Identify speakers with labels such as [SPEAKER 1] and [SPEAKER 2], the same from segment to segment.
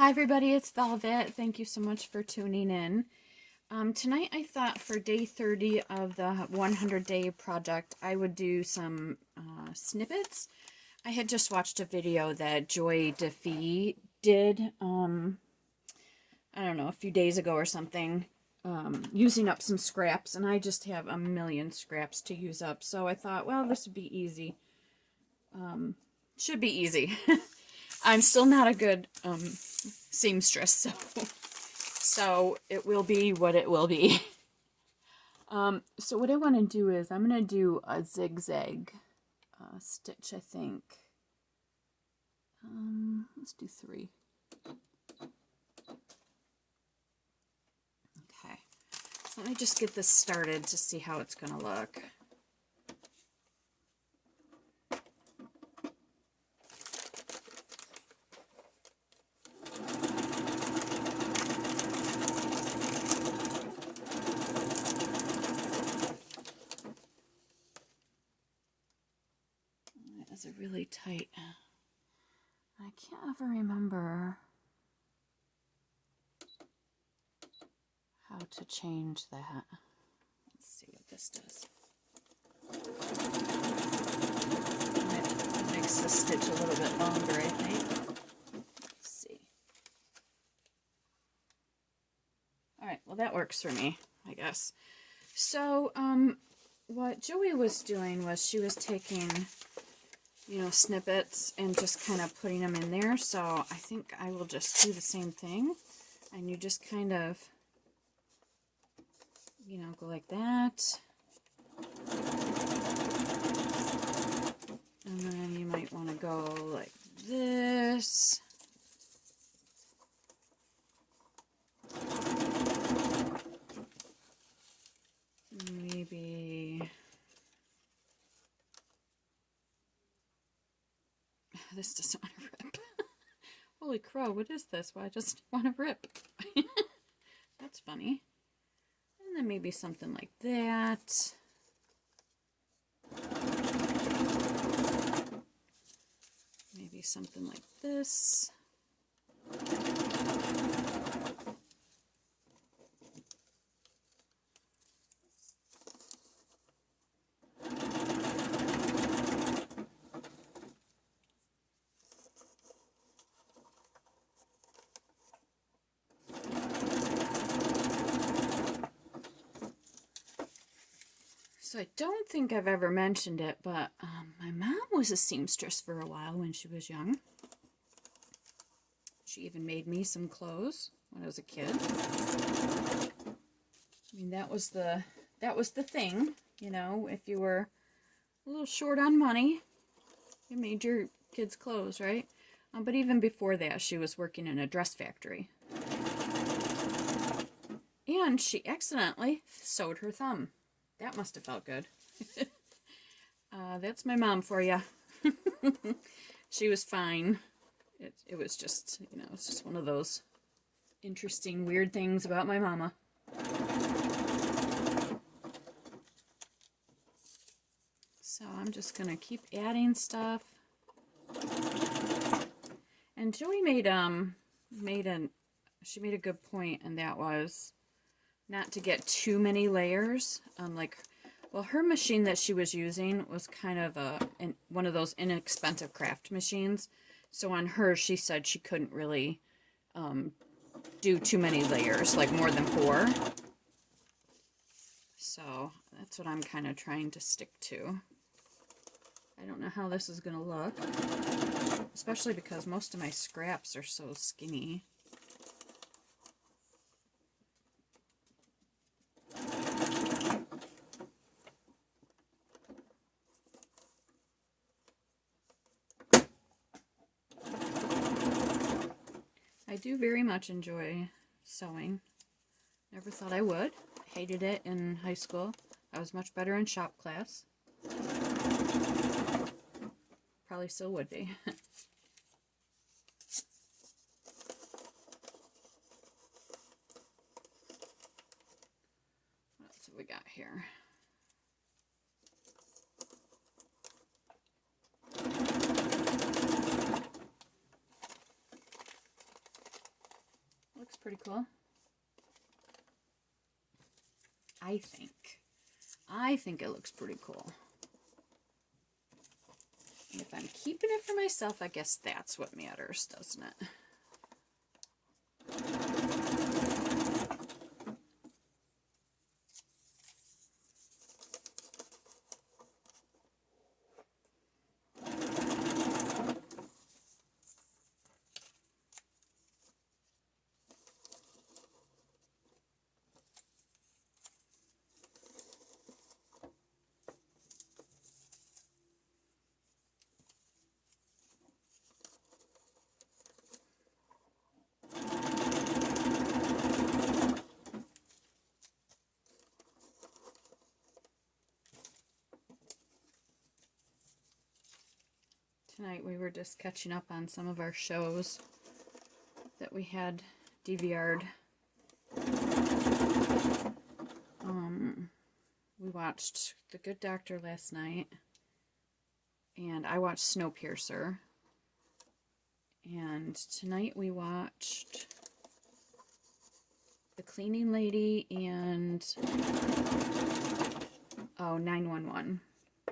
[SPEAKER 1] Hi everybody, it's Velvet. Thank you so much for tuning in. Tonight I thought for day 30 of the 100-day project I would do some snippets. I had just watched a video that Joy DeFee did, I don't know, a few days ago or something, using up some scraps, and I just have a million scraps to use up, so I thought, well, this would be easy. Should be easy. I'm still not a good seamstress, so it will be what it will be. So what I want to do is I'm going to do a zigzag stitch, I think. Let's do 3. Okay, so let me just get this started to see how it's going to look. It's a really tight. I can't ever remember how to change that. Let's see what this does. It makes the stitch a little bit longer, I think. Let's see. Alright, well that works for me, I guess. So, what Joey was doing was she was taking, snippets and just kind of putting them in there. So I think I will just do the same thing. And you just kind of, go like that. And then you might want to go like this. Maybe this doesn't want to rip. Holy crow, what is this? Well, I just want to rip. That's funny. And then maybe something like that. Maybe something like this. So I don't think I've ever mentioned it, but my mom was a seamstress for a while when she was young. She even made me some clothes when I was a kid. I mean, that was the thing, if you were a little short on money, you made your kids clothes, right? But even before that, she was working in a dress factory. And she accidentally sewed her thumb. That must have felt good. That's my mom for you. She was fine. It was just, it's just one of those interesting, weird things about my mama. So I'm just going to keep adding stuff. And Joey made a good point, and that was not to get too many layers. Her machine that she was using was kind of one of those inexpensive craft machines. So on her, she said she couldn't really do too many layers, like more than 4. So that's what I'm kind of trying to stick to. I don't know how this is going to look, especially because most of my scraps are so skinny. I do very much enjoy sewing. Never thought I would. Hated it in high school. I was much better in shop class. Probably still would be. What else have we got here? pretty cool. I think it looks pretty cool. And if I'm keeping it for myself, I guess that's what matters, doesn't it? Tonight we were just catching up on some of our shows that we had DVR'd. We watched The Good Doctor last night, and I watched Snowpiercer. And tonight we watched The Cleaning Lady and 911. I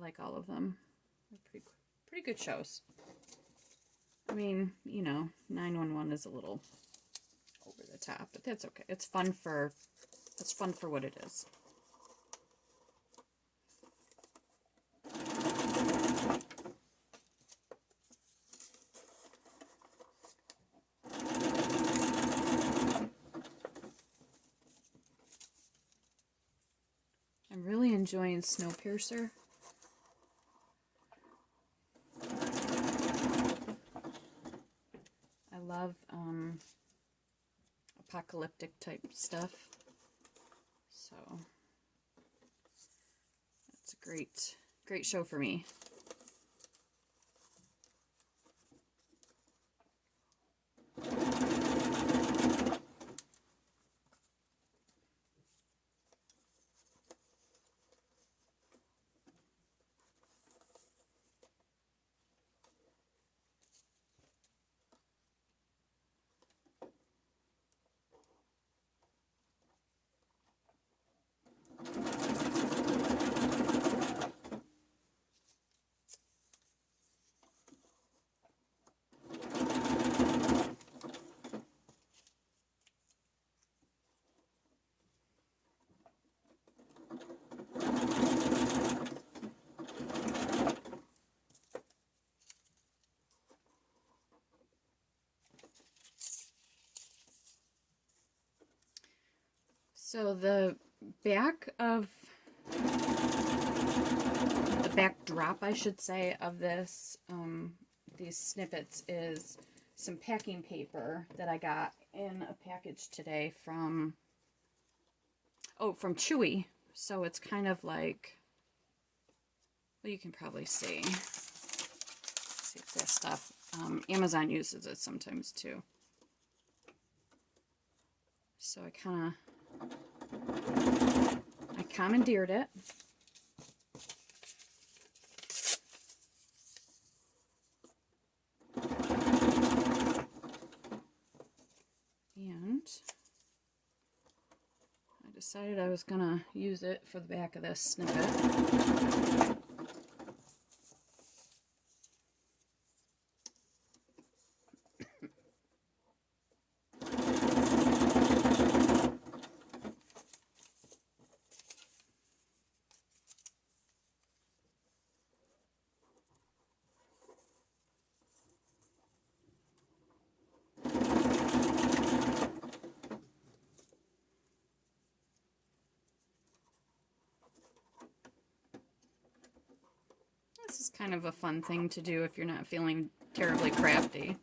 [SPEAKER 1] like all of them. They're pretty good shows. I mean, you know, 911 is a little over the top, but that's okay. It's fun for what it is. I'm really enjoying Snowpiercer. I love apocalyptic type stuff, so it's a great show for me. So the backdrop, I should say, of this, these snippets is some packing paper that I got in a package today from Chewy. So it's kind of like, well, you can probably see it's that stuff. Amazon uses it sometimes too. So I commandeered it. And I decided I was gonna use it for the back of this snippet. This is kind of a fun thing to do if you're not feeling terribly crafty.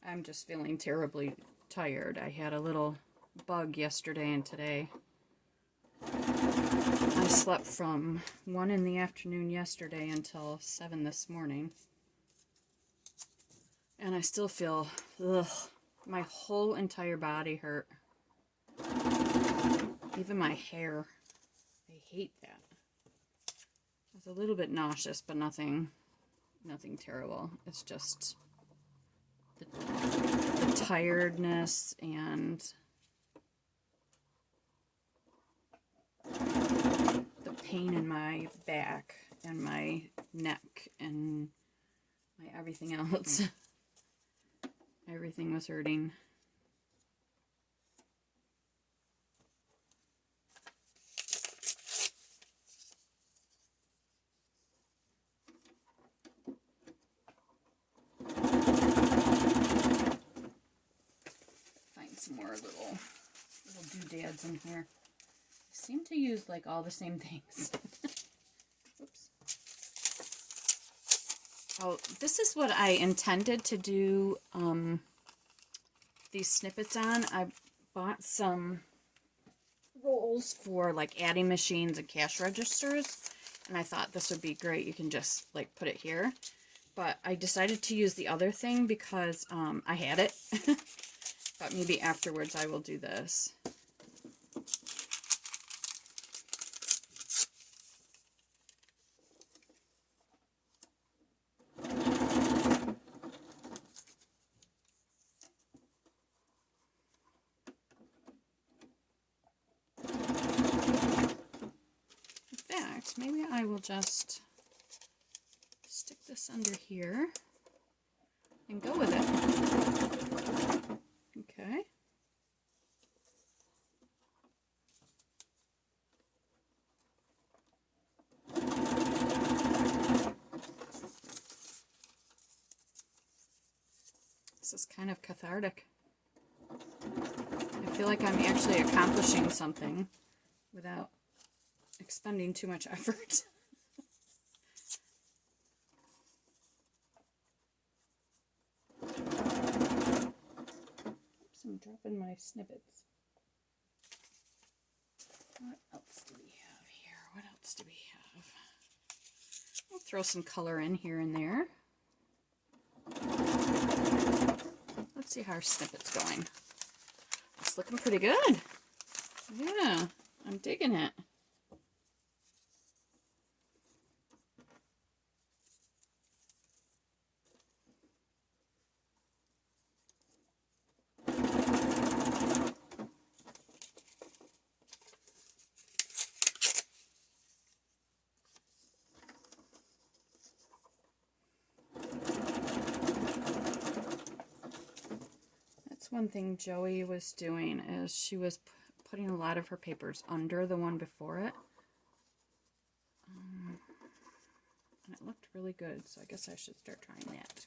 [SPEAKER 1] I'm just feeling terribly tired. I had a little bug yesterday and today. I slept from 1 in the afternoon yesterday until 7 this morning. And I still feel, my whole entire body hurt. Even my hair. I hate that. I was a little bit nauseous, but nothing terrible. It's just the tiredness and the pain in my back and my neck and my everything else. Everything was hurting. Find some more little doodads in here. I seem to use like all the same things. Oops. Oh, this is what I intended to do these snippets on. I bought some rolls for like adding machines and cash registers, and I thought this would be great. You can just like put it here, but I decided to use the other thing because I had it. But maybe afterwards I will do this. Maybe I will just stick this under here and go with it. Okay. This is kind of cathartic. I feel like I'm actually accomplishing something without expending too much effort. Oops, I'm dropping my snippets. What else do we have here? What else do we have? I'll throw some color in here and there. Let's see how our snippet's going. It's looking pretty good. Yeah, I'm digging it. One thing Joey was doing is she was putting a lot of her papers under the one before it. And it looked really good, so I guess I should start trying that.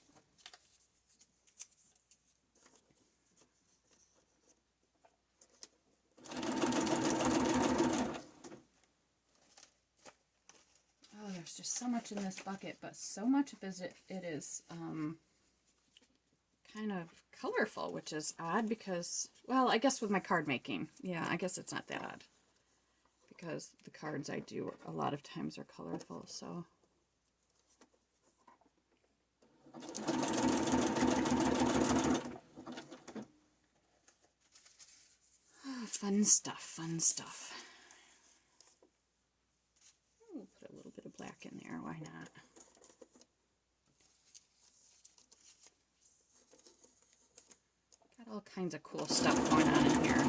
[SPEAKER 1] Oh, there's just so much in this bucket, but so much of it is kind of colorful, which is odd because, well, I guess with my card making, yeah, I guess it's not that odd because the cards I do a lot of times are colorful, so. Oh, fun stuff, fun stuff. We'll put a little bit of black in there, why not? Got all kinds of cool stuff going on in here.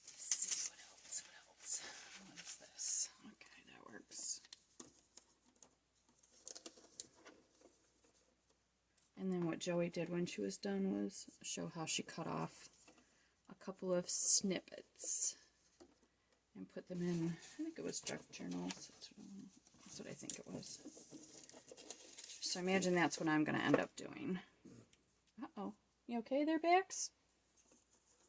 [SPEAKER 1] Let's see, what else? What is this? Okay, that works. And then what Joey did when she was done was show how she cut off a couple of snippets and put them in, I think it was junk journals. That's what I think it was. So I imagine that's what I'm going to end up doing. Uh-oh. You okay there, Bax?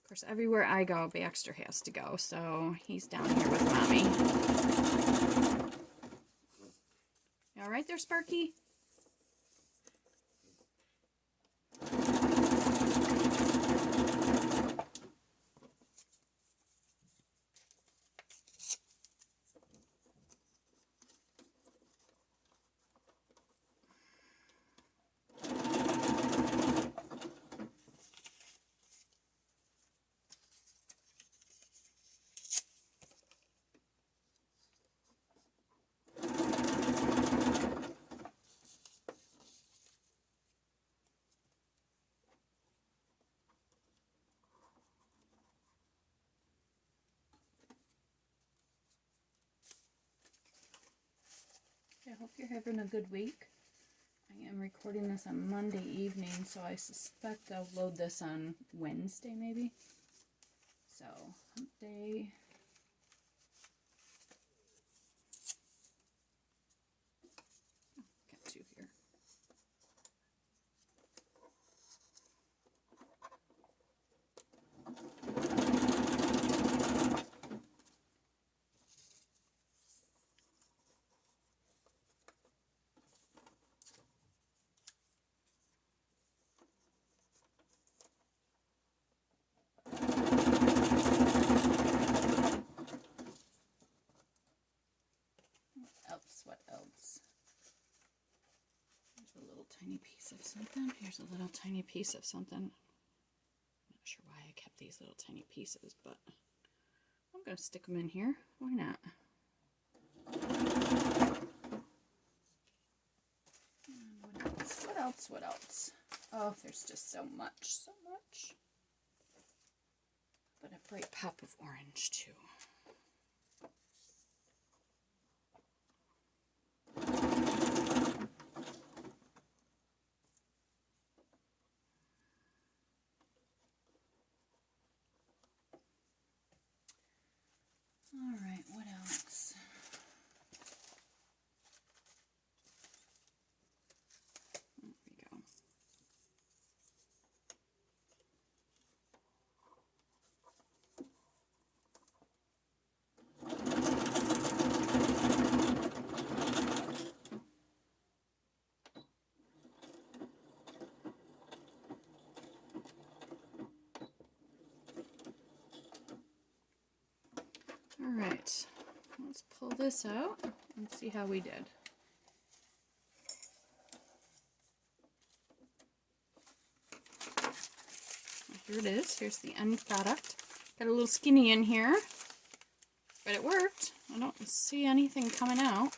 [SPEAKER 1] Of course, everywhere I go, Baxter has to go, so he's down here with Mommy. You all right there, Sparky? I hope you're having a good week. I am recording this on Monday evening, so I suspect I'll load this on Wednesday maybe. So, hump day. Got two here. What else? There's a little tiny piece of something. Here's a little tiny piece of something. I'm not sure why I kept these little tiny pieces, but I'm going to stick them in here. Why not? And what else? What else? What else? Oh, there's just so much. So much. But a bright pop of orange, too. All right, what else? There we go. All right, let's pull this out and see how we did. Here it is. Here's the end product. Got a little skinny in here, but it worked. I don't see anything coming out.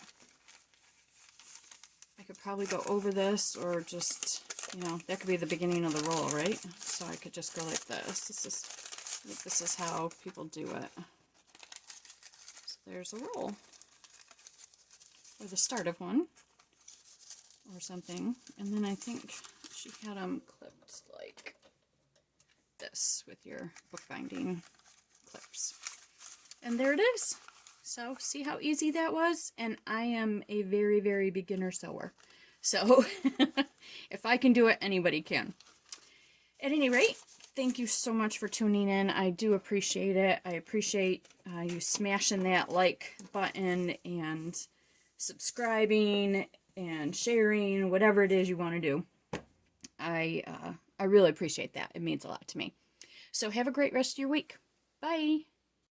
[SPEAKER 1] I could probably go over this or just, you know, that could be the beginning of the roll, right? So I could just go like this. I think this is how people do it. So there's a roll. Or the start of one. Or something. And then I think she had them clipped like this with your bookbinding clips. And there it is. So see how easy that was? And I am a very, very beginner sewer. So if I can do it, anybody can. At any rate, thank you so much for tuning in. I do appreciate it. I appreciate you smashing that like button and subscribing and sharing, whatever it is you want to do. I really appreciate that. It means a lot to me. So have a great rest of your week. Bye.